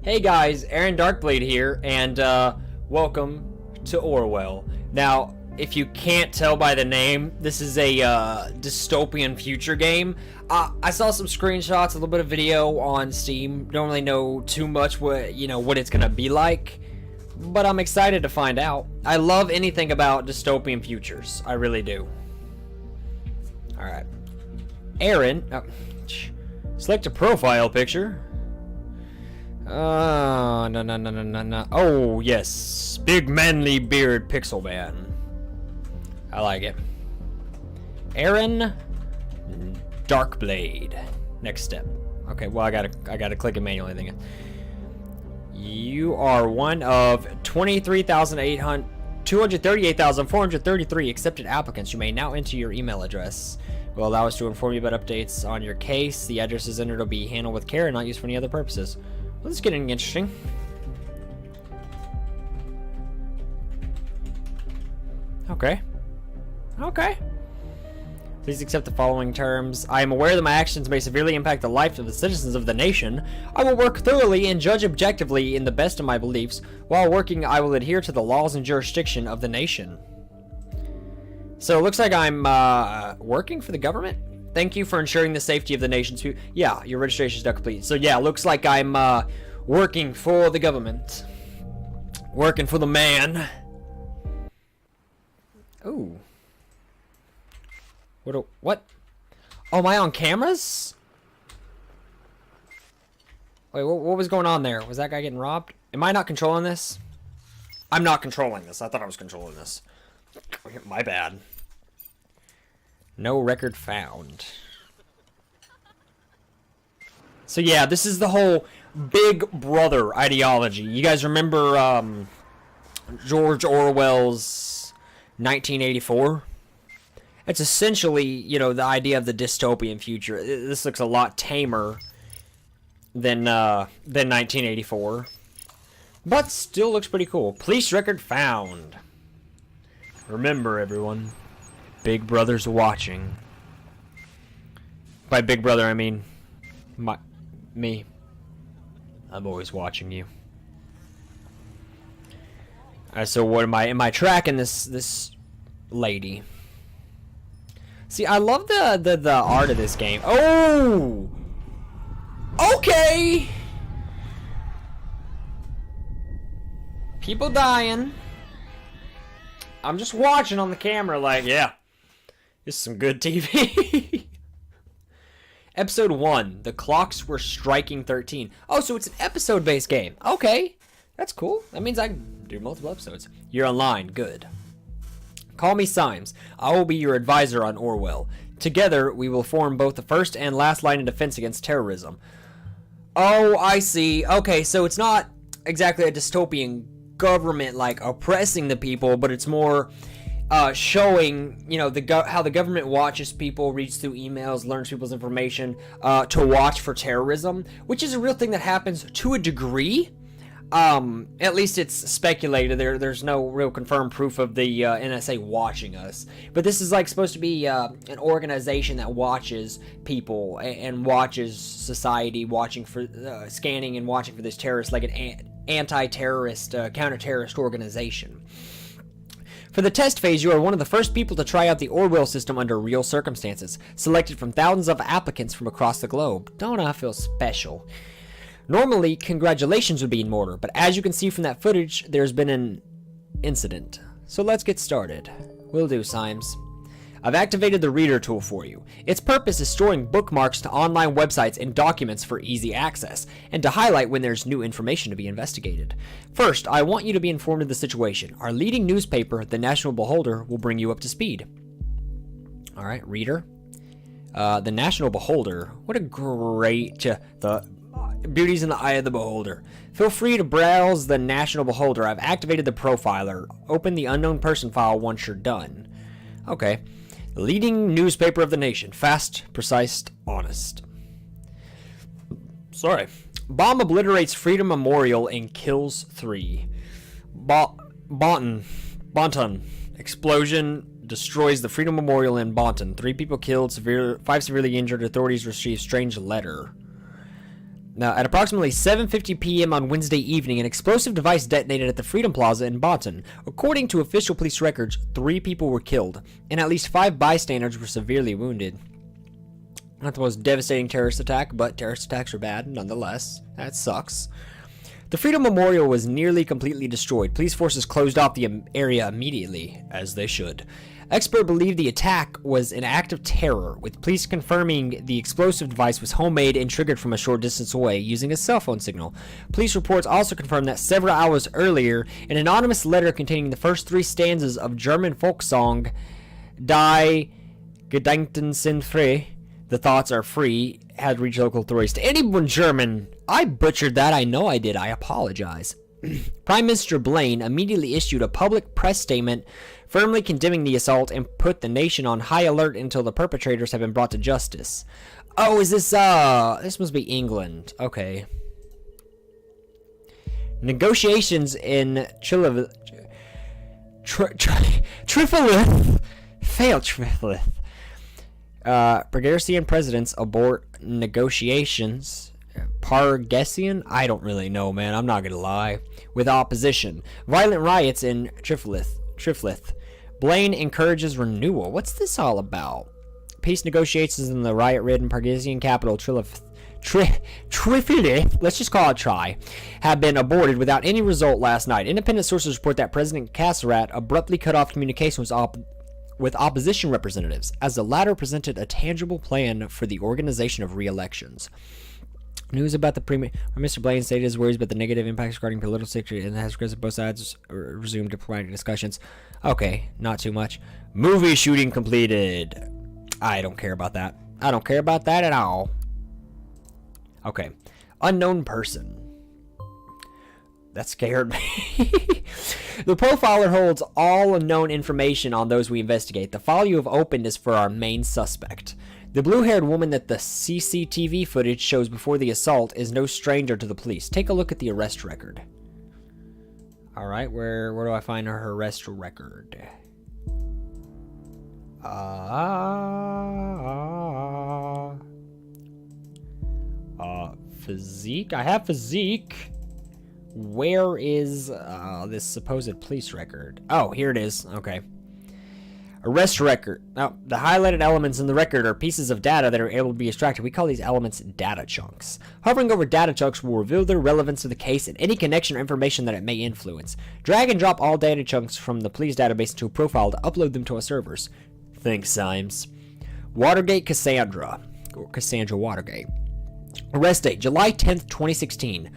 Hey guys, Aaron Darkblade here, and welcome to Orwell. Now, if you can't tell by the name, this is a dystopian future game. I saw some screenshots, a little bit of video on Steam. Don't really know too much what it's gonna be like, but I'm excited to find out. I love anything about dystopian futures. I really do. All right, Aaron. Select a profile picture. No. Oh, yes. Big manly beard pixel man. I like it. Aaron Darkblade. Next step. Okay, well I gotta click it manually, I think. You are one of 238,433 accepted applicants. You may now enter your email address. Will allow us to inform you about updates on your case. The addresses entered will be handled with care and not used for any other purposes. Well, this is getting interesting. Okay. Please accept the following terms. I am aware that my actions may severely impact the life of the citizens of the nation. I will work thoroughly and judge objectively in the best of my beliefs. While working, I will adhere to the laws and jurisdiction of the nation. So it looks like I'm working for the government. Thank you for ensuring the safety of the nation's people. Yeah, your registration is not complete. So yeah, looks like I'm working for the government. Working for the man. Ooh. What? Oh, am I on cameras? Wait, what was going on there? Was that guy getting robbed? Am I not controlling this? I'm not controlling this. I thought I was controlling this. My bad. No record found. So yeah, this is the whole Big Brother ideology. You guys remember George Orwell's 1984? It's essentially, the idea of the dystopian future. This looks a lot tamer than 1984. But still looks pretty cool. Police record found. Remember, everyone. Big Brother's watching. By Big Brother, I mean me. I'm always watching you. Alright, so what am I tracking this lady? See, I love the art of this game. Oh! Okay! People dying. I'm just watching on the camera like, yeah. This is some good TV. Episode 1. The clocks were striking 13. Oh, so it's an episode-based game. Okay. That's cool. That means I can do multiple episodes. You're online. Good. Call me Symes. I will be your advisor on Orwell. Together, we will form both the first and last line of defense against terrorism. Oh, I see. Okay, so it's not exactly a dystopian government like oppressing the people, but it's more showing how the government watches people, reads through emails, learns people's information to watch for terrorism, which is a real thing that happens to a degree. At least it's speculated. There's no real confirmed proof of the NSA watching us, but this is like supposed to be an organization that watches people and watches society, watching for scanning and watching for this terrorist, like an anti-terrorist counter-terrorist organization. For the test phase, you are one of the first people to try out the Orwell system under real circumstances, selected from thousands of applicants from across the globe. Don't I feel special? Normally, congratulations would be in order, but as you can see from that footage, there's been an incident. So let's get started. Will do, Symes. I've activated the Reader tool for you. Its purpose is storing bookmarks to online websites and documents for easy access, and to highlight when there's new information to be investigated. First, I want you to be informed of the situation. Our leading newspaper, The National Beholder, will bring you up to speed. Alright, Reader. The National Beholder. What a great... the beauty's in the eye of the beholder. Feel free to browse The National Beholder. I've activated the profiler. Open the unknown person file once you're done. Okay. Leading newspaper of the nation. Fast, precise, honest. Sorry. Bomb obliterates Freedom Memorial and kills 3. Bonton. Explosion destroys the Freedom Memorial in Bonton. 3 people killed, 5 severely injured. Authorities received strange letter. Now, at approximately 7:50 p.m. on Wednesday evening, an explosive device detonated at the Freedom Plaza in Boston. According to official police records, 3 people were killed, and at least 5 bystanders were severely wounded. Not the most devastating terrorist attack, but terrorist attacks are bad nonetheless. That sucks. The Freedom Memorial was nearly completely destroyed. Police forces closed off the area immediately, as they should. Experts believe the attack was an act of terror, with police confirming the explosive device was homemade and triggered from a short distance away using a cell phone signal. Police reports also confirmed that several hours earlier, an anonymous letter containing the first 3 stanzas of German folk song Die Gedanken sind frei, the thoughts are free, had reached local authorities. To anyone German, I butchered that, I know I did, I apologize. Prime Minister Blaine immediately issued a public press statement firmly condemning the assault and put the nation on high alert until the perpetrators have been brought to justice. Oh, is this, this must be England. Okay. Negotiations in Triflith failed Triflith. Burgessian presidents abort negotiations. Pargessian? I don't really know, man. I'm not gonna lie. With opposition. Violent riots in Triflith. Blaine encourages renewal. What's this all about? Peace negotiations in the riot-ridden Pargessian capital, Triflith, let's just call it Try, have been aborted without any result last night. Independent sources report that President Cassarat abruptly cut off communication with opposition representatives, as the latter presented a tangible plan for the organization of re-elections. News about the Premier, Mr. Blaine stated his worries about the negative impacts regarding political security and has requested both sides resume diplomatic discussions. Okay, not too much. Movie shooting completed. I don't care about that. I don't care about that at all. Okay. Unknown person. That scared me. The profiler holds all known information on those we investigate. The file you have opened is for our main suspect. The blue-haired woman that the CCTV footage shows before the assault is no stranger to the police. Take a look at the arrest record. Alright, where do I find her arrest record? Physique? I have physique. Where is this supposed police record? Oh, here it is. Okay. Arrest record. Now, the highlighted elements in the record are pieces of data that are able to be extracted. We call these elements data chunks. Hovering over data chunks will reveal their relevance to the case and any connection or information that it may influence. Drag and drop all data chunks from the police database into a profile to upload them to our servers. Thanks, Symes. Watergate Cassandra. Or Cassandra Watergate. Arrest date, July 10th, 2016.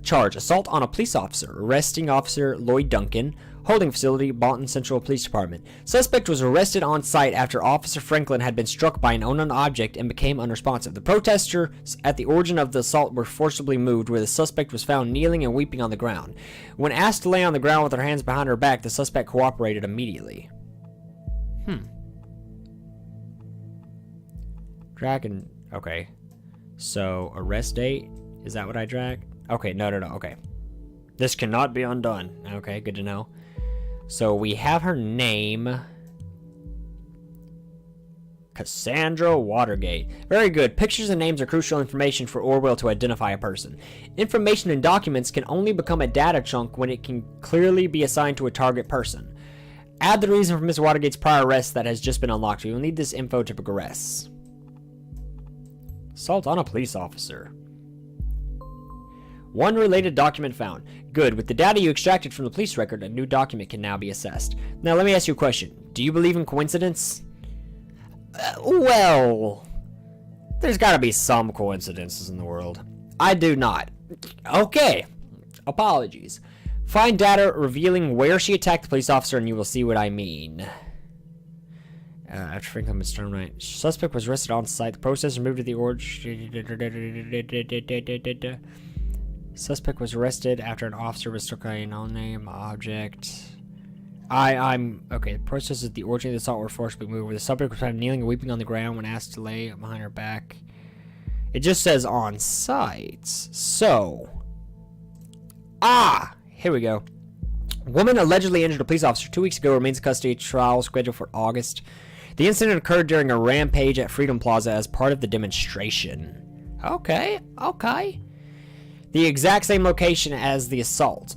Charge, assault on a police officer. Arresting officer Lloyd Duncan. Holding facility, Bolton Central Police Department. Suspect was arrested on site after Officer Franklin had been struck by an unknown object and became unresponsive. The protesters at the origin of the assault were forcibly moved, where the suspect was found kneeling and weeping on the ground. When asked to lay on the ground with her hands behind her back, the suspect cooperated immediately. Dragon. Okay. So, arrest date? Is that what I drag? Okay, no. Okay. This cannot be undone. Okay, good to know. So we have her name. Cassandra Watergate. Very good. Pictures and names are crucial information for Orwell to identify a person. Information in documents can only become a data chunk when it can clearly be assigned to a target person. Add the reason for Ms. Watergate's prior arrest that has just been unlocked. We will need this info to progress. Assault on a police officer. One related document found. Good. With the data you extracted from the police record, a new document can now be assessed. Now, let me ask you a question. Do you believe in coincidence? Well, there's got to be some coincidences in the world. I do not. Okay. Apologies. Find data revealing where she attacked the police officer and you will see what I mean. After Franklin was terminated, suspect was arrested on site. The process moved to the origin. Suspect was arrested after an officer was struck by an unknown object. Okay, the process at the origin of the assault were forcibly moved, where the subject was found kneeling and weeping on the ground when asked to lay behind her back. It just says on site. So. Here we go. Woman allegedly injured a police officer 2 weeks ago remains in custody. Trial scheduled for August. The incident occurred during a rampage at Freedom Plaza as part of the demonstration. Okay. The exact same location as the assault.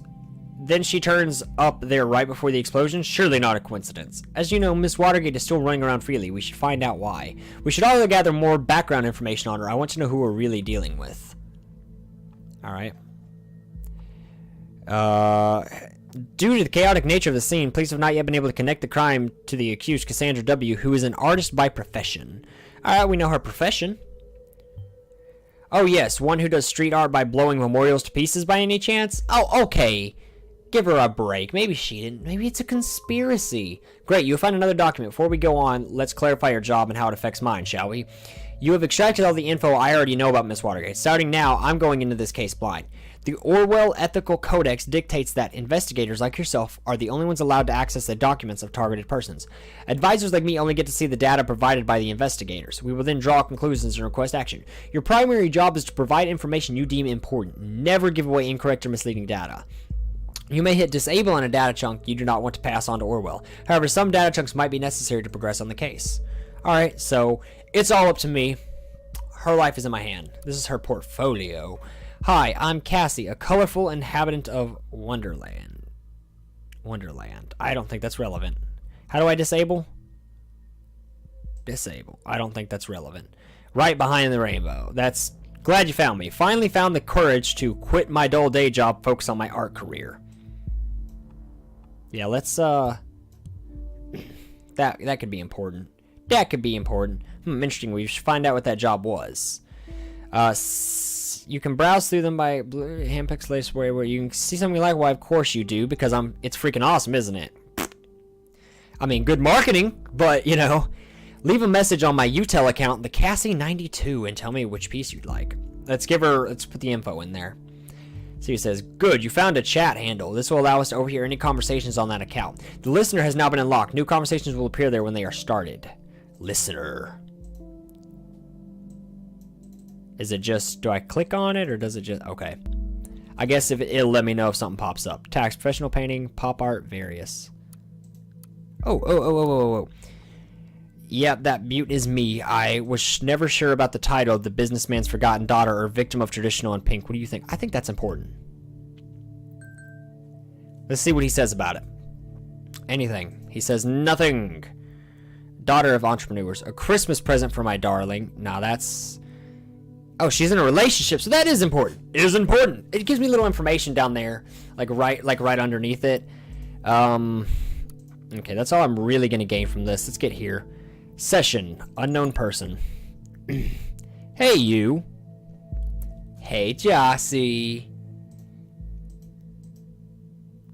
Then she turns up there right before the explosion? Surely not a coincidence. As you know, Miss Watergate is still running around freely. We should find out why. We should also gather more background information on her. I want to know who we're really dealing with. Alright. Due to the chaotic nature of the scene, police have not yet been able to connect the crime to the accused, Cassandra W., who is an artist by profession. Alright, we know her profession. Oh yes, one who does street art by blowing memorials to pieces by any chance? Oh, okay. Give her a break. Maybe she didn't. Maybe it's a conspiracy. Great, you'll find another document. Before we go on, let's clarify your job and how it affects mine, shall we? You have extracted all the info I already know about Miss Watergate. Starting now, I'm going into this case blind. The Orwell Ethical Codex dictates that investigators like yourself are the only ones allowed to access the documents of targeted persons. Advisors like me only get to see the data provided by the investigators. We will then draw conclusions and request action. Your primary job is to provide information you deem important. Never give away incorrect or misleading data. You may hit disable on a data chunk you do not want to pass on to Orwell. However, some data chunks might be necessary to progress on the case. Alright, so it's all up to me. Her life is in my hand. This is her portfolio. Hi, I'm Cassie, a colorful inhabitant of Wonderland. Wonderland. I don't think that's relevant. How do I disable? Disable. I don't think that's relevant. Right behind the rainbow. That's... Glad you found me. Finally found the courage to quit my dull day job, focus on my art career. Yeah, let's, that could be important. That could be important. Interesting. We should find out what that job was. You can browse through them by handpicks latest where you can see something you like. Why, of course you do, because it's freaking awesome, isn't it? I mean, good marketing, but, you know, leave a message on my Utel account, the Cassie92, and tell me which piece you'd like. Let's put the info in there. See, it says, good, you found a chat handle. This will allow us to overhear any conversations on that account. The listener has now been unlocked. New conversations will appear there when they are started. Listener. Is it just, do I click on it, or does it just, okay. I guess if it'll let me know if something pops up. Tax, professional painting, pop art, various. Oh. Yep, that mute is me. I was never sure about the title, The Businessman's Forgotten Daughter, or Victim of Traditional in Pink. What do you think? I think that's important. Let's see what he says about it. Anything. He says nothing. Daughter of entrepreneurs. A Christmas present for my darling. Now that's... Oh, she's in a relationship, so that is important. It is important. It gives me a little information down there, like right underneath it. Okay, that's all I'm really gonna gain from this. Let's get here. Session, unknown person. Hey, you. Hey, Jossie.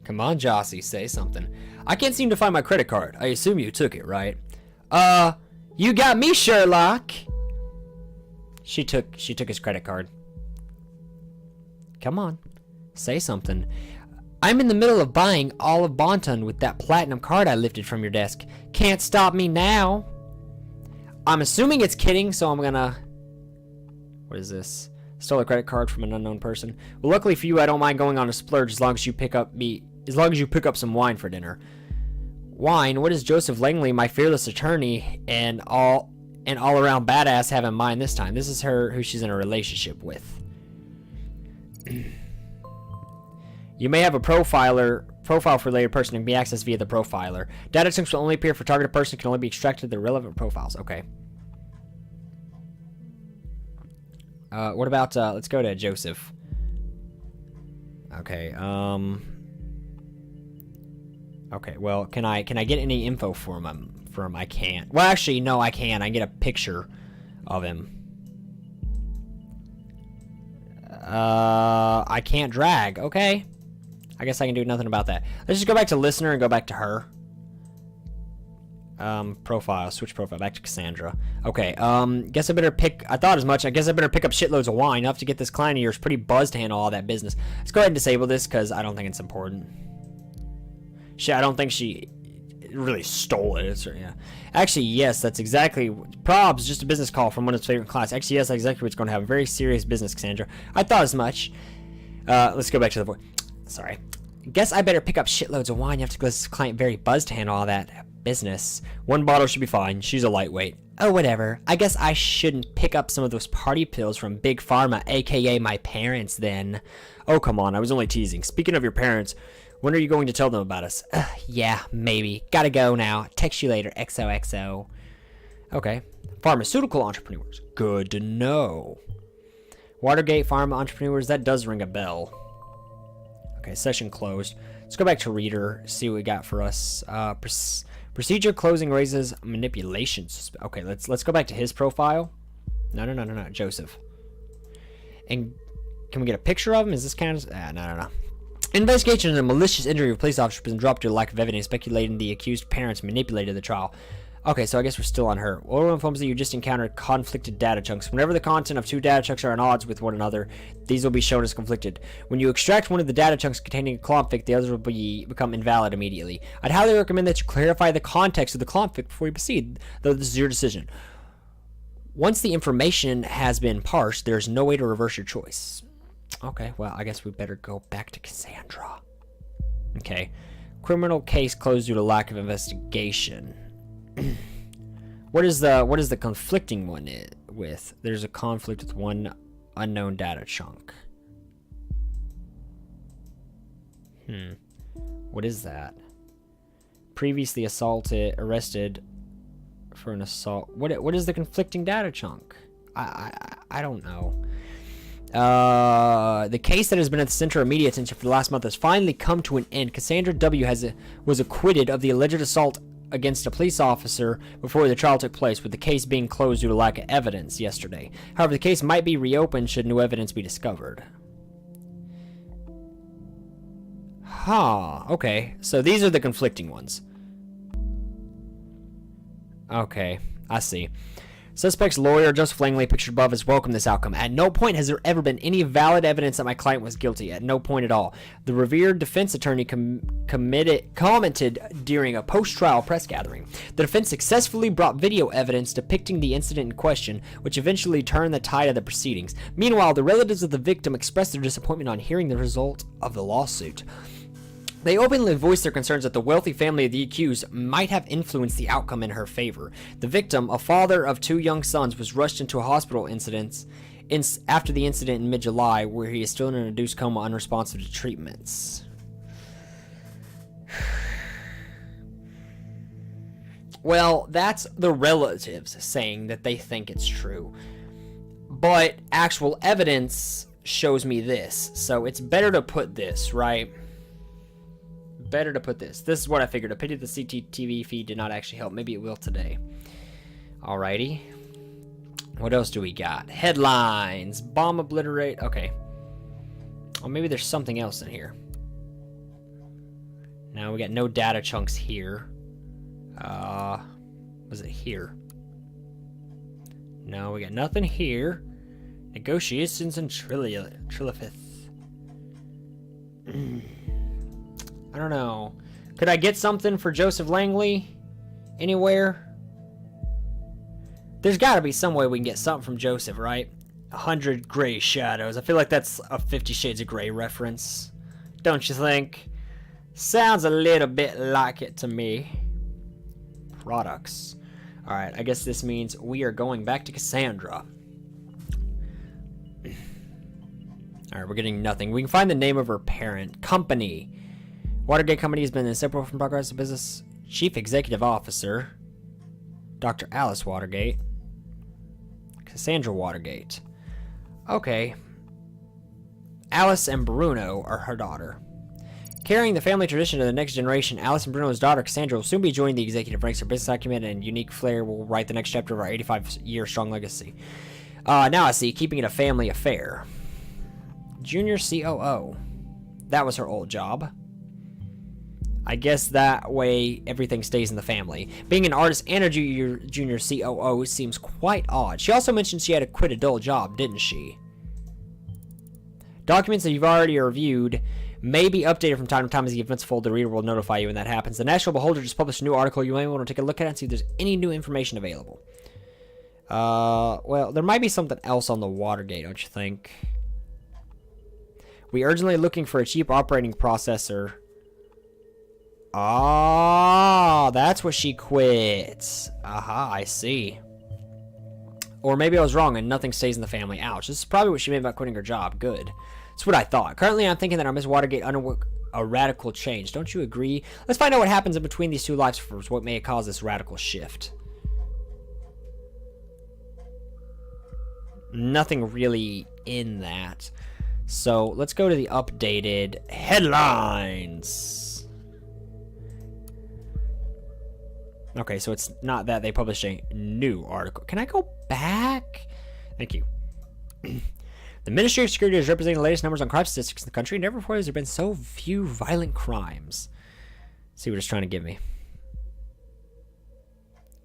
Come on, Jossie, say something. I can't seem to find my credit card. I assume you took it, right? You got me, Sherlock. She took his credit card. Come on, say something. I'm in the middle of buying all of Bonton with that platinum card I lifted from your desk. Can't stop me now. I'm assuming it's kidding, so I'm gonna... What is this? Stole a credit card from an unknown person. Well, luckily for you, I don't mind going on a splurge as long as you pick up some wine for dinner. Wine? What does Joseph Langley, my fearless attorney, and all-around badass have in mind this time? This is her, who she's in a relationship with. You may have a profile for related person and can be accessed via the profiler. Data chunks will only appear for targeted person, can only be extracted to the relevant profiles. Okay. What about, let's go to Joseph. Okay, okay, well, can I get any info from him? I can't. Well, actually, no, I can. I can get a picture of him. I can't drag. Okay. I guess I can do nothing about that. Let's just go back to listener and go back to her. Profile. Switch profile. Back to Cassandra. Okay. Guess I better pick... I thought as much. I guess I better pick up shitloads of wine. Enough to get this client of yours pretty buzzed to handle all that business. Let's go ahead and disable this because I don't think it's important. I don't think she really stole it. Yeah. Actually, yes, that's exactly... Prob's just a business call from one of his favorite clients. Actually, yes, that's exactly what's going to have. A very serious business, Cassandra. I thought as much. Let's go back to the voice. Sorry. Guess I better pick up shitloads of wine. You have to go to this client very buzzed to handle all that business. One bottle should be fine. She's a lightweight. Oh, whatever. I guess I shouldn't pick up some of those party pills from Big Pharma, aka my parents, then. Oh, come on. I was only teasing. Speaking of your parents, when are you going to tell them about us? Yeah, maybe. Gotta go now. Text you later. XOXO. Okay. Pharmaceutical entrepreneurs. Good to know. Watergate pharma entrepreneurs. That does ring a bell. Okay, session closed. Let's go back to Reader, see what we got for us. Procedure closing raises manipulations. Okay, let's go back to his profile. No, Joseph. And can we get a picture of him? Is this kind of... no. Investigation into a malicious injury of a police officer has been dropped due to lack of evidence, speculating the accused parents manipulated the trial. Okay, so I guess we're still on her. Orwell informs that you just encountered conflicted data chunks. Whenever the content of two data chunks are at odds with one another, these will be shown as conflicted. When you extract one of the data chunks containing a conflict, the others will become invalid immediately. I'd highly recommend that you clarify the context of the conflict before you proceed, though this is your decision. Once the information has been parsed, there's no way to reverse your choice. Okay, well, I guess we better go back to Cassandra. Okay. Criminal case closed due to lack of investigation. What is the conflicting one with? There's a conflict with one unknown data chunk. What is that? Previously arrested for an assault. What is the conflicting data chunk? I don't know. The case that has been at the center of media attention for the last month has finally come to an end. Cassandra W. was acquitted of the alleged assault against a police officer before the trial took place, with the case being closed due to lack of evidence yesterday. However, the case might be reopened should new evidence be discovered. Okay. So these are the conflicting ones. Okay, I see. Suspect's lawyer, Joseph Langley, pictured above, has welcomed this outcome. At no point has there ever been any valid evidence that my client was guilty. At no point at all. The revered defense attorney commented during a post-trial press gathering. The defense successfully brought video evidence depicting the incident in question, which eventually turned the tide of the proceedings. Meanwhile, the relatives of the victim expressed their disappointment on hearing the result of the lawsuit. They openly voiced their concerns that the wealthy family of the accused might have influenced the outcome in her favor. The victim, a father of two young sons, was rushed into a hospital after the incident in mid-July, where he is still in an induced coma unresponsive to treatments. Well, that's the relatives saying that they think it's true. But actual evidence shows me this, so it's better to put this, right? Better to put this. This is what I figured. A pity the CCTV feed did not actually help. Maybe it will today. Alrighty. What else do we got? Headlines. Bomb obliterate. Okay. Oh, maybe there's something else in here. No, we got no data chunks here. Was it here? No, we got nothing here. Negotiations in Trilithith. I don't know. Could I get something for Joseph Langley? Anywhere? There's got to be some way we can get something from Joseph, right? 100 Gray Shadows. I feel like that's a 50 Shades of Grey reference. Don't you think? Sounds a little bit like it to me. Products. Alright, I guess this means we are going back to Cassandra. Alright, we're getting nothing. We can find the name of her parent. Company. Watergate Company has been inseparable from progress of business. Chief Executive Officer, Dr. Alice Watergate. Cassandra Watergate. Okay. Alice and Bruno are her daughter. Carrying the family tradition to the next generation, Alice and Bruno's daughter, Cassandra, will soon be joining the executive ranks. Her business acumen and unique flair will write the next chapter of our 85-year-strong legacy. Now I see, keeping it a family affair. Junior COO. That was her old job. I guess that way everything stays in the family. Being an artist and a junior COO seems quite odd. She also mentioned she had to quit a dull job, didn't she? Documents that you've already reviewed may be updated from time to time as the events fold. The reader will notify you when that happens. The National Beholder just published a new article. You may want to take a look at it and see if there's any new information available. Well, there might be something else on the Watergate, don't you think? We urgently looking for a cheap operating processor. Oh, that's what she quit. Aha, I see. Or maybe I was wrong and nothing stays in the family. Ouch. This is probably what she meant about quitting her job. Good. That's what I thought. Currently, I'm thinking that our Miss Watergate underwent a radical change. Don't you agree? Let's find out what happens in between these two lives first. What may cause this radical shift? Nothing really in that. So let's go to the updated headlines. Okay, so it's not that they published a new article. Can I go back? Thank you. The Ministry of Security is representing the latest numbers on crime statistics in the country. Never before has there been so few violent crimes. Let's see what it's trying to give me.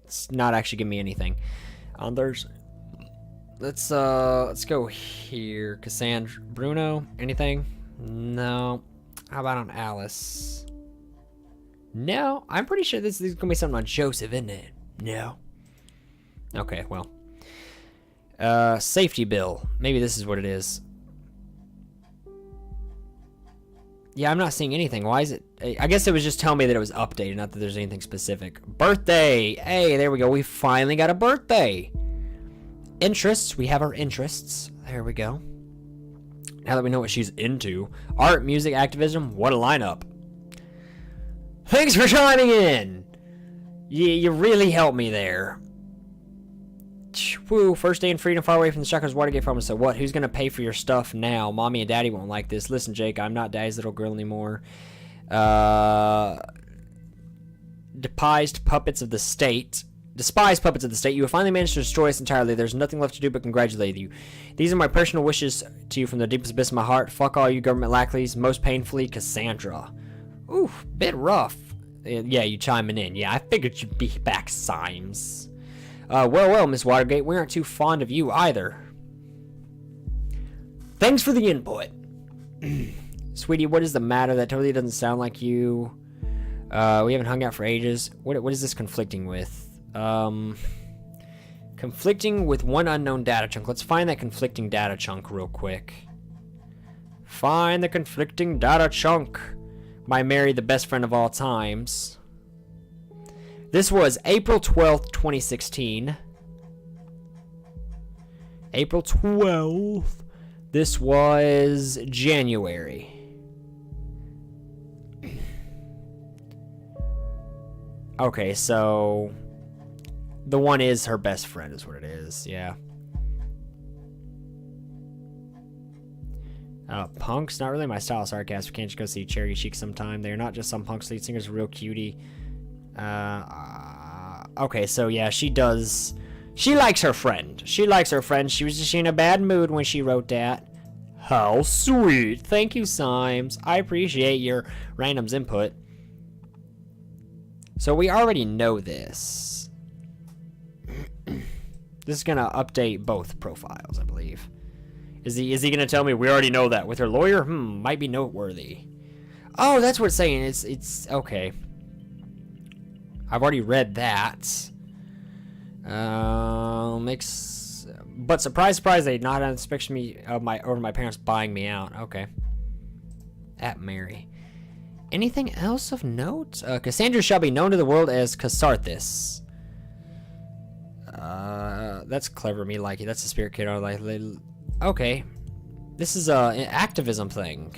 It's not actually giving me anything. There's... Let's go here. Cassandra, Bruno, anything? No. How about on Alice? No, I'm pretty sure this is gonna be something on Joseph, isn't it? No. Okay, well. Safety bill. Maybe this is what it is. Yeah, I'm not seeing anything. Why is it? I guess it was just telling me that it was updated, not that there's anything specific. Birthday. Hey, there we go. We finally got a birthday. Interests. We have our interests. There we go. Now that we know what she's into. Art, music, activism. What a lineup. Thanks for chiming in. You really helped me there. Woo, first day in freedom, far away from the Shotgun's Watergate farm. So what? Who's gonna pay for your stuff now? Mommy and Daddy won't like this. Listen, Jake, I'm not Daddy's little girl anymore. Despised puppets of the state. You have finally managed to destroy us entirely. There's nothing left to do but congratulate you. These are my personal wishes to you from the deepest abyss of my heart. Fuck all you government lackeys. Most painfully, Cassandra. Ooh, bit rough. Yeah, you chiming in. Yeah, I figured you'd be back, Symes. Well, Miss Watergate, we aren't too fond of you either. Thanks for the input. Sweetie, what is the matter? That totally doesn't sound like you. We haven't hung out for ages. What is this conflicting with? Conflicting with one unknown data chunk. Let's find that conflicting data chunk real quick. Find the conflicting data chunk. By Mary, the best friend of all times. This was April 12th, 2016. April 12th. This was January. Okay, so the one is her best friend is what it is, yeah. Punks, not really my style, sarcasm. We can't just go see Cherry Chic sometime. They're not just some punks. Lead singer's a real cutie. Okay, so yeah, she does. She likes her friend. She was just in a bad mood when she wrote that. How sweet. Thank you, Symes. I appreciate your random's input. So we already know this. This is gonna update both profiles, I believe. Is he gonna tell me we already know that with her lawyer? Might be noteworthy. Oh, that's what it's saying. It's okay. I've already read that. But surprise, they not expect me over my parents buying me out. Okay. At Mary. Anything else of note? Cassandra shall be known to the world as Cassarthus. That's clever. Me like it. That's the spirit kid. Okay. This is an activism thing.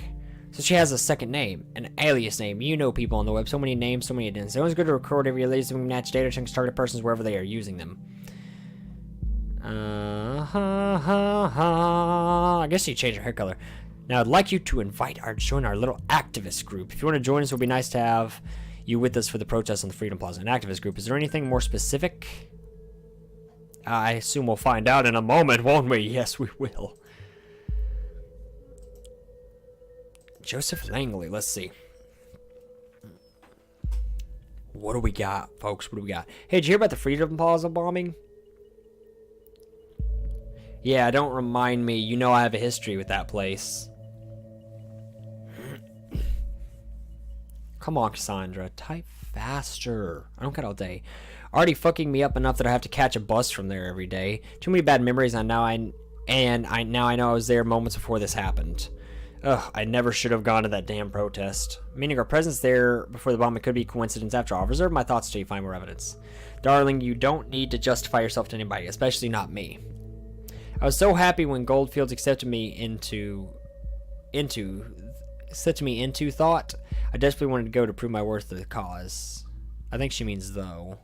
So she has a second name, an alias name. You know people on the web. So many names, so many identities. It's always good to record every latest match data chunks target persons wherever they are using them. I guess you changed your hair color. Now I'd like you to join our little activist group. If you want to join us, it would be nice to have you with us for the protest on the Freedom Plaza. An activist group. Is there anything more specific? I assume we'll find out in a moment, won't we? Yes, we will. Joseph Langley, let's see. What do we got, folks? What do we got? Hey, did you hear about the Freedom Plaza bombing? Yeah, don't remind me. You know I have a history with that place. Come on, Cassandra. Type faster. I don't got all day. Already fucking me up enough that I have to catch a bus from there every day. Too many bad memories, and now I know I was there moments before this happened. Ugh, I never should have gone to that damn protest. Meaning our presence there before the bombing could be coincidence after all. I'll reserve my thoughts till you find more evidence. Darling, you don't need to justify yourself to anybody, especially not me. I was so happy when Goldfields accepted me into thought. I desperately wanted to go to prove my worth to the cause. I think she means though.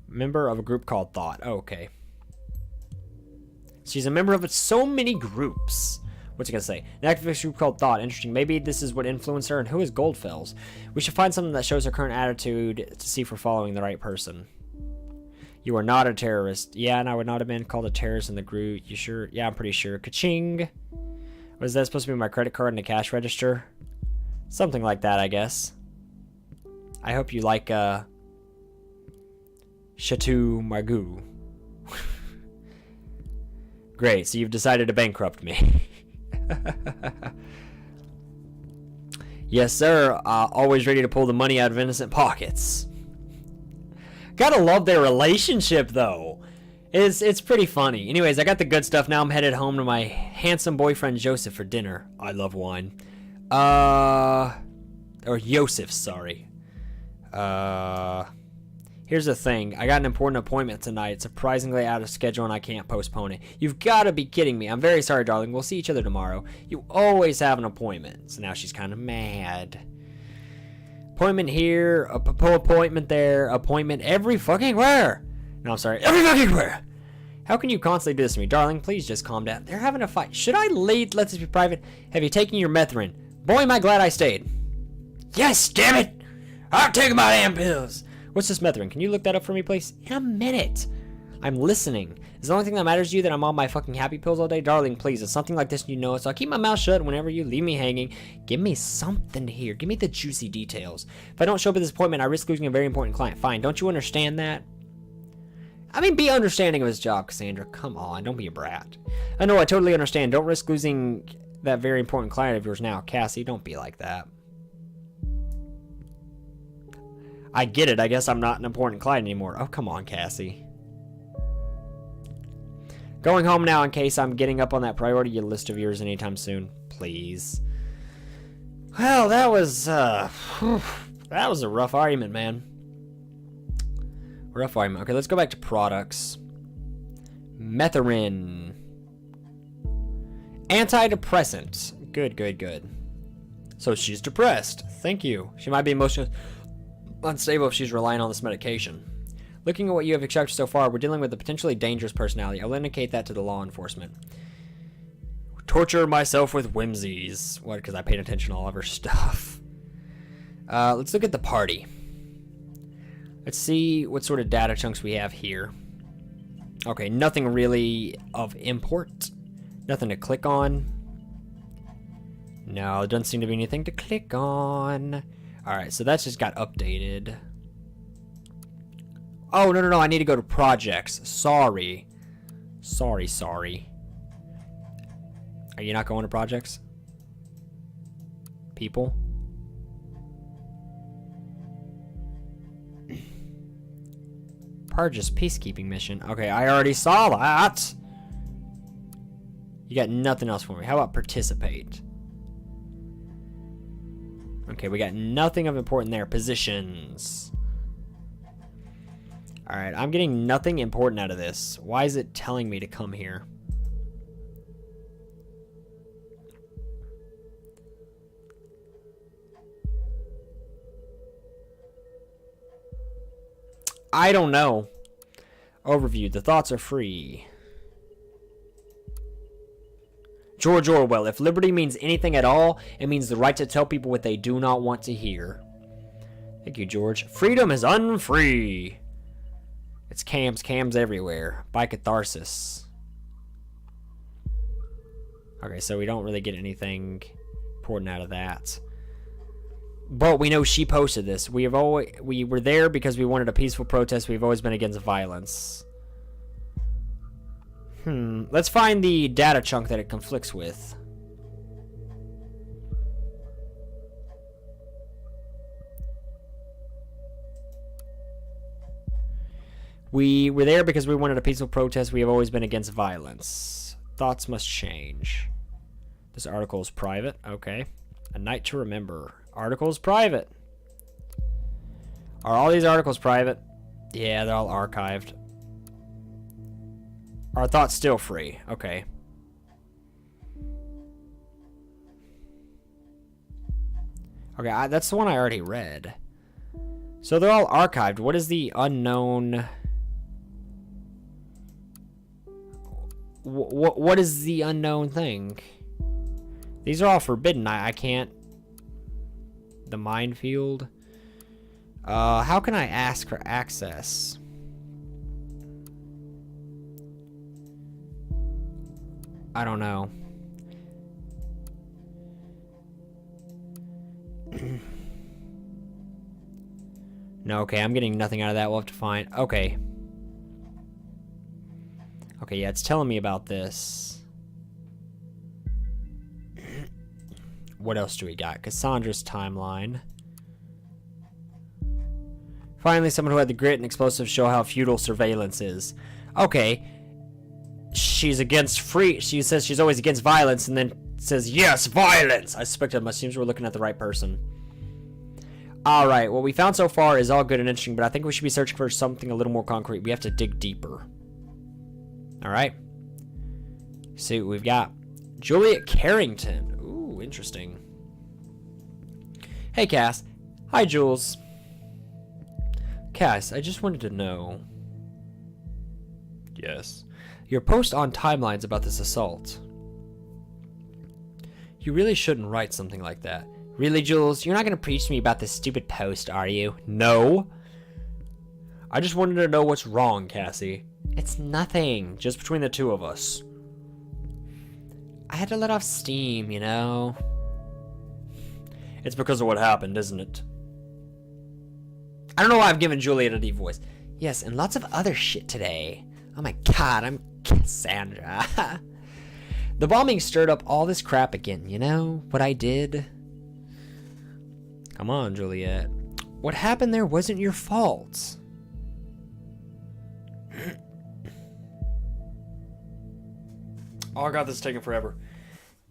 Member of a group called Thought. Oh, okay. She's a member of so many groups. What's it gonna say? An activist group called Thought. Interesting. Maybe this is what influenced her. And who is Goldfells? We should find something that shows her current attitude to see if we're following the right person. You are not a terrorist. Yeah, and I would not have been called a terrorist in the group. You sure? Yeah, I'm pretty sure. Ka-ching. Was that supposed to be my credit card in the cash register? Something like that, I guess. I hope you like, Chateau Margaux. Great, so you've decided to bankrupt me. Yes, sir. Always ready to pull the money out of innocent pockets. Gotta love their relationship, though. It's pretty funny. Anyways, I got the good stuff. Now I'm headed home to my handsome boyfriend Joseph for dinner. I love wine. Or Yosef, sorry. Here's the thing. I got an important appointment tonight. It's surprisingly out of schedule and I can't postpone it. You've got to be kidding me. I'm very sorry, darling. We'll see each other tomorrow. You always have an appointment. So now she's kind of mad. Appointment here, appointment there, appointment every fucking where. No, I'm sorry. Every fucking where. How can you constantly do this to me? Darling, please just calm down. They're having a fight. Should I let this be private? Have you taken your methrin? Boy, am I glad I stayed. Yes, damn it. I'm taking my damn pills. What's this methrin? Can you look that up for me, please? In a minute. I'm listening. Is the only thing that matters to you that I'm on my fucking happy pills all day? Darling, please. It's something like this, you know it. So I'll keep my mouth shut whenever you leave me hanging. Give me something to hear. Give me the juicy details. If I don't show up at this appointment, I risk losing a very important client. Fine. Don't you understand that? I mean, be understanding of his job, Cassandra. Come on. Don't be a brat. I know. I totally understand. Don't risk losing that very important client of yours now. Cassie, don't be like that. I get it. I guess I'm not an important client anymore. Oh, come on, Cassie. Going home now in case I'm getting up on that priority list of yours anytime soon. Please. Well, that was a rough argument, man. Rough argument. Okay, let's go back to products. Methorin. Antidepressant. Good, good, good. So she's depressed. Thank you. She might be emotionally unstable if she's relying on this medication. Looking at what you have extracted so far, we're dealing with a potentially dangerous personality. I'll indicate that to the law enforcement. Torture myself with whimsies. What? Because I paid attention to all of her stuff. Let's look at the party. Let's see what sort of data chunks we have here. Okay, nothing really of import. Nothing to click on. No, there doesn't seem to be anything to click on. Alright, so that's just got updated. Oh, no, I need to go to projects. Sorry. Sorry. Are you not going to projects? People? Purchase peacekeeping mission. Okay, I already saw that. You got nothing else for me. How about participate? Okay, we got nothing of important there. Positions. Alright, I'm getting nothing important out of this. Why is it telling me to come here? I don't know. Overview. The thoughts are free. George Orwell. If liberty means anything at all, it means the right to tell people what they do not want to hear. Thank you, George. Freedom is unfree. It's cams everywhere. By catharsis. Okay, so we don't really get anything important out of that. But we know she posted this. We were there because we wanted a peaceful protest. We've always been against violence. Let's find the data chunk that it conflicts with. We were there because we wanted a peaceful protest. We have always been against violence. Thoughts must change. This article is private. Okay. A night to remember. Article is private. Are all these articles private? Yeah, they're all archived. Are thoughts still free? Okay. Okay, that's the one I already read. So they're all archived. What is the unknown... What is the unknown thing? These are all forbidden. I can't... The minefield. How can I ask for access? I don't know. No, okay, I'm getting nothing out of that. We'll have to find... Okay. Okay, yeah, it's telling me about this. What else do we got? Cassandra's timeline. Finally, someone who had the grit and explosives show how futile surveillance is. Okay. She's against free... She says she's always against violence and then says, yes, violence! I suspect it seems we're looking at the right person. Alright, what we found so far is all good and interesting, but I think we should be searching for something a little more concrete. We have to dig deeper. Alright. See what we've got. Juliet Carrington. Ooh, interesting. Hey, Cass. Hi, Jules. Cass, I just wanted to know... Yes? Your post on timelines about this assault. You really shouldn't write something like that. Really, Jules? You're not going to preach to me about this stupid post, are you? No. I just wanted to know what's wrong, Cassie. It's nothing. Just between the two of us. I had to let off steam, you know? It's because of what happened, isn't it? I don't know why I've given Juliet a deep voice. Yes, and lots of other shit today. Oh my god, I'm Cassandra. The bombing stirred up all this crap again, you know? What I did... Come on, Juliet. What happened there wasn't your fault. Oh god, this is taking forever.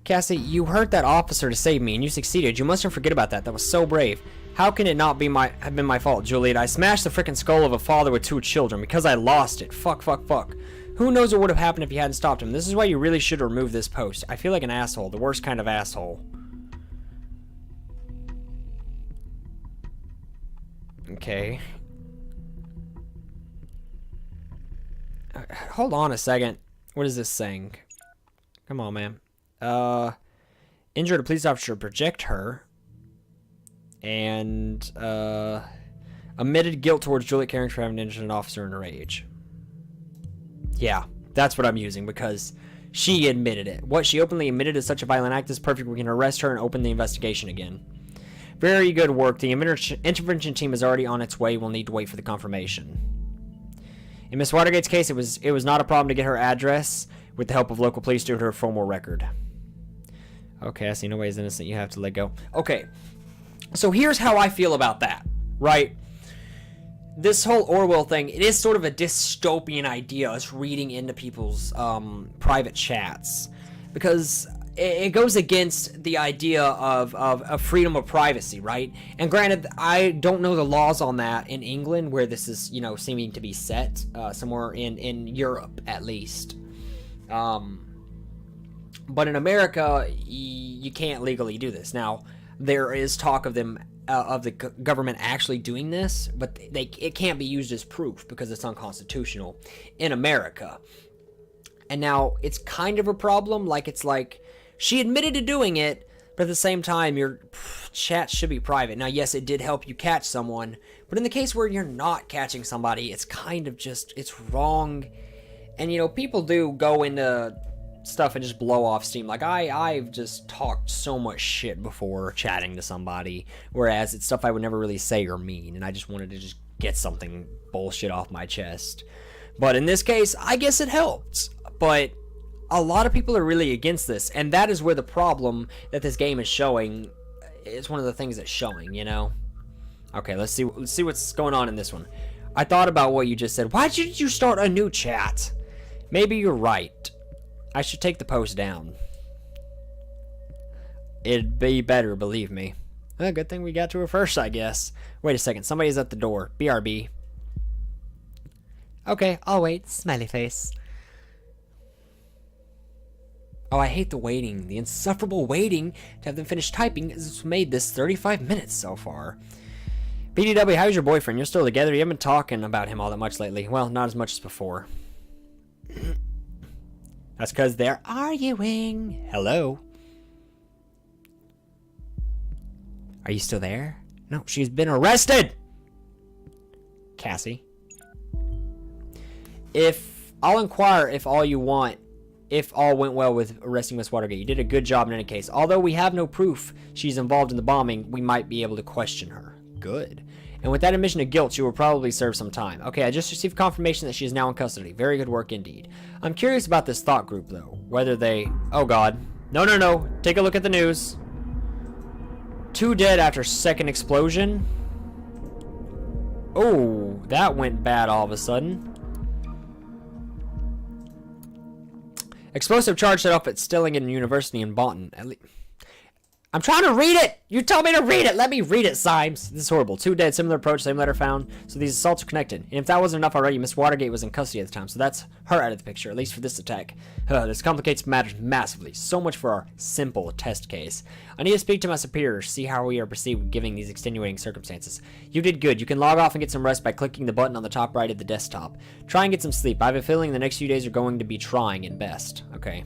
Cassie, you hurt that officer to save me, and you succeeded. You mustn't forget about that. That was so brave. How can it not have been my fault, Juliet? I smashed the frickin' skull of a father with 2 children because I lost it. Fuck. Who knows what would have happened if you hadn't stopped him? This is why you really should remove this post. I feel like an asshole. The worst kind of asshole. Okay. Hold on a second. What is this saying? Come on, man. Injured a police officer, project her. And, admitted guilt towards Juliet Carrington for having injured an officer in a rage. Yeah, that's what I'm using, because she admitted it. What she openly admitted is such a violent act is perfect. We can arrest her and open the investigation again. Very good work. The intervention team is already on its way. We'll need to wait for the confirmation. In Miss Watergate's case, it was not a problem to get her address with the help of local police due to her formal record. Okay, I see no way is innocent. You have to let go. Okay, so here's how I feel about that, right? This whole Orwell thing, it is sort of a dystopian idea, us reading into people's private chats, because it goes against the idea of freedom of privacy, right? And granted, I don't know the laws on that in England, where this is, you know, seeming to be set, somewhere in Europe, at least. But in America, you can't legally do this. Now, there is talk of them, of the government actually doing this, but it can't be used as proof because it's unconstitutional in America. And now, it's kind of a problem, it's like, she admitted to doing it, but at the same time, your chat should be private. Now, yes, it did help you catch someone, but in the case where you're not catching somebody, it's kind of just, it's wrong. And, you know, people do go into stuff and just blow off steam. Like, I've just talked so much shit before chatting to somebody, whereas it's stuff I would never really say or mean, and I just wanted to just get something bullshit off my chest. But in this case, I guess it helped. But a lot of people are really against this, and that is where the problem that this game is showing is one of the things it's showing, you know? Okay, let's see what's going on in this one. I thought about what you just said. Why did you start a new chat? Maybe you're right. I should take the post down. It'd be better, believe me. Well, good thing we got to her first, I guess. Wait a second, somebody's at the door. BRB. Okay, I'll wait. Smiley face. Oh, I hate the waiting. The insufferable waiting to have them finish typing has made this 35 minutes so far. BDW, how's your boyfriend? You're still together? You haven't been talking about him all that much lately. Well, not as much as before. That's because they're arguing. Hello? Are you still there? No, she's been arrested! Cassie. I'll inquire if all you want, if all went well with arresting Miss Watergate. You did a good job in any case. Although we have no proof she's involved in the bombing, we might be able to question her. Good. And with that admission of guilt, she will probably serve some time. Okay, I just received confirmation that she is now in custody. Very good work indeed. I'm curious about this thought group, though. Whether they... Oh, God. No. Take a look at the news. 2 dead after second explosion. Oh, that went bad all of a sudden. Explosive charge set off at Stillingen University in Bonton. I'm trying to read it! You told me to read it! Let me read it, Symes! This is horrible. 2 dead, similar approach, same letter found. So these assaults are connected. And if that wasn't enough already, Miss Watergate was in custody at the time. So that's her out of the picture, at least for this attack. This complicates matters massively. So much for our simple test case. I need to speak to my superiors, see how we are perceived given these extenuating circumstances. You did good. You can log off and get some rest by clicking the button on the top right of the desktop. Try and get some sleep. I have a feeling the next few days are going to be trying at best. Okay,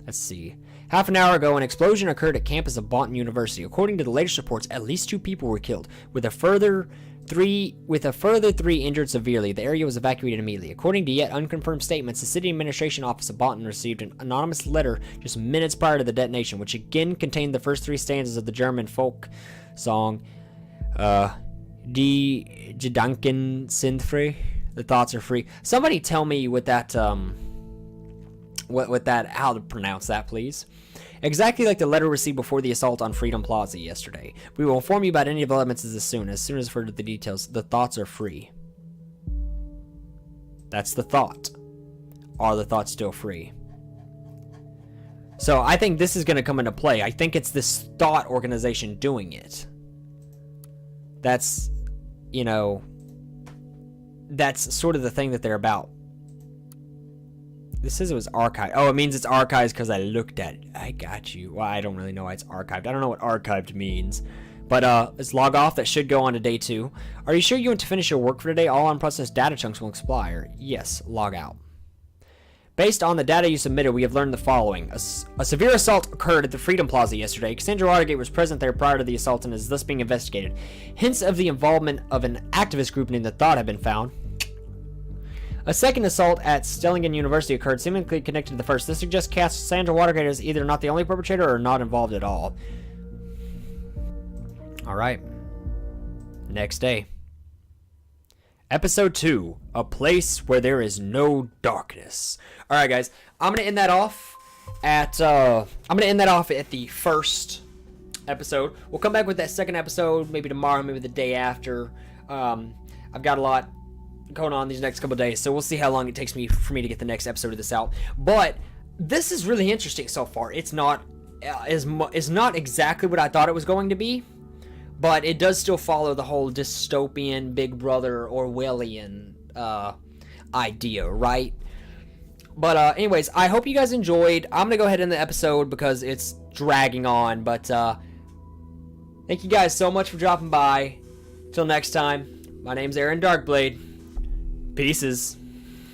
let's see. Half an hour ago, an explosion occurred at campus of Bonton University. According to the latest reports, at least 2 people were killed, with a further 3 injured severely. The area was evacuated immediately. According to yet unconfirmed statements, the city administration office of Bonton received an anonymous letter just minutes prior to the detonation, which again contained the first 3 stanzas of the German folk song, Die Gedanken sind frei. The thoughts are free. Somebody tell me what that how to pronounce that, please. Exactly like the letter received before the assault on Freedom Plaza yesterday. We will inform you about any developments as soon as for the details. The thoughts are free. That's the thought. Are the thoughts still free? So I think this is going to come into play. I think it's this thought organization doing it. That's, you know, that's sort of the thing that they're about. This says it was archived. Oh, it means it's archived because I looked at it. I got you. Well, I don't really know why it's archived. I don't know what archived means. But let's log off. That should go on to day 2. Are you sure you want to finish your work for today? All unprocessed data chunks will expire. Yes, log out. Based on the data you submitted, we have learned the following. A severe assault occurred at the Freedom Plaza yesterday. Cassandra Watergate was present there prior to the assault and is thus being investigated. Hints of the involvement of an activist group named The Thought have been found. A second assault at Stillingen University occurred, seemingly connected to the first. This suggests Cassandra Watergate is either not the only perpetrator or not involved at all. Alright. Next day. Episode 2. A place where there is no darkness. Alright, guys. I'm going to end that off at the first episode. We'll come back with that second episode maybe tomorrow, maybe the day after. I've got a lot going on these next couple of days, so we'll see how long it takes for me to get the next episode of this out. But this is really interesting so far. It's not exactly what I thought it was going to be, but it does still follow the whole dystopian Big Brother Orwellian idea, right? But anyways, I hope you guys enjoyed. I'm gonna go ahead and end the episode because it's dragging on. But thank you guys so much for dropping by. Till next time, my name's Aaron Darkblade. Pieces.